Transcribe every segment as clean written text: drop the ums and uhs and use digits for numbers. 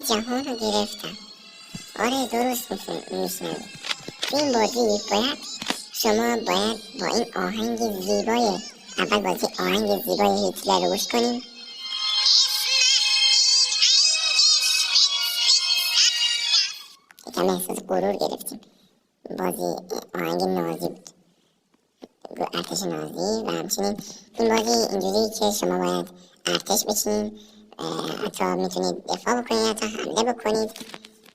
جهان رو گرفتم. آره درست میشنوید. تو این بازی شما باید با این آهنگ زیبای اول بازی آهنگ زیبای هیتلر رو گوش کنیم. یکم احساس غرور گرفتیم. بازی آهنگ نازی بود، ارتش نازی. و همچنین این بازی اینجوری که شما باید ارتش بشین، حتی میتونید دفاع بکنید، حتی حمله بکنید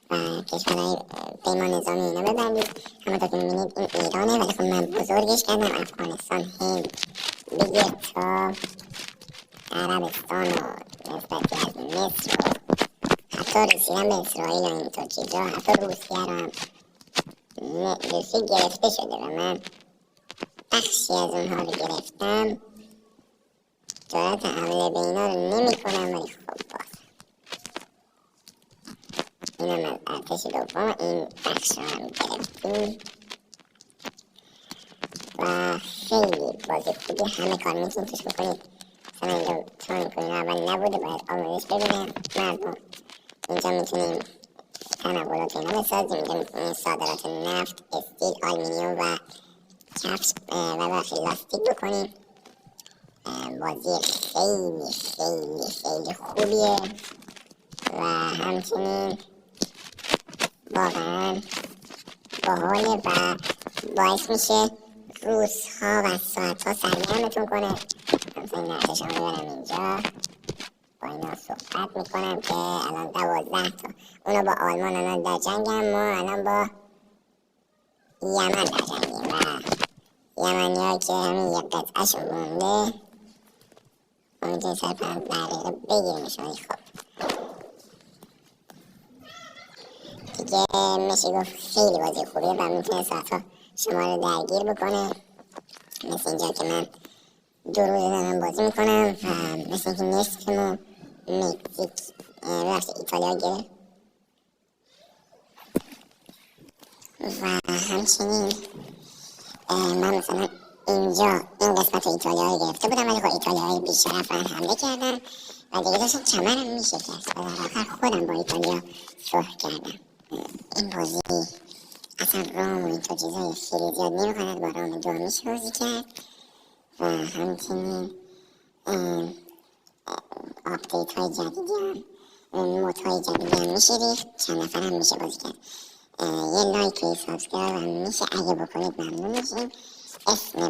و کشورهای پیمان نظامی اینا ببندید. همونطور که میبینید این ایرانه، ولی خب من بزرگش کردم افغانستان، هند بگیر تا عربستان و نسبتی از مصر و حتی رسیدم به اسرائیل و اینطور چیزا. حتی روسیه رو هم روسیه گرفته شده و من بخشی از اونها رو گرفتم. جرأت حمله به اینا رو نمی کنم، ولی خب باز اینم از ارتش دوم این بخش رو هم گرفتیم و خیلی بازی خوبی، همه کار میتونید توش بکنید. مثلا اینجا چون کنین اول نبوده باید آموزش ببینم مردم. اینجا میتونیم تنقلات اینا بسازیم، اینجا میتونیم صادرات نفت، استیل، آلومینیوم و کفش و بخش لاستیک بکنیم. بازی خیلی خیلی خیلی خوبیه و همچنین واقعا باحاله و باعث میشه روزها و ساعتها سرگرمتون کنه. مثلا این ارتشان ببرم اینجا با اینا صحبت میکنم که الان 12 تا اونا با آلمان الان در جنگم، ما الان با یمن در جنگیم و یمنی ها که همین یک قطعهشون مونده ما میتونیم سر 5 دقیقه بگیریمشون. خب دیگه میشه گفت خیلی بازی خوبیه و میتونه ساعتها شما رو درگیر بکنه. مثل اینجا که من 2 روز دارم بازی میکنم و مثل اینکه نصفمو مکزیک ایتالیا گرفت و همچنین من مثلا اینجا این قسمت ایتالیا رو گرفته بودم، ولی خب ایتالیایی بیشرف من حمله کردن و دیگه داشتم چمنم میشکست و در آخر خودم با ایتالیا صلح کردم. این بازی اصلا رام و اینطور چیزای خیلی زیاد نمیخواند، با رام 2 میشه بازی کرد و همچنین آپدیت های جدیدی هم مود های جدیدی هم میشه ریخت، چند نفر هم میشه بازی کرد. یه لایک و سابسکرایب هم میشه اگه بکنید ممنون میشیم. اسم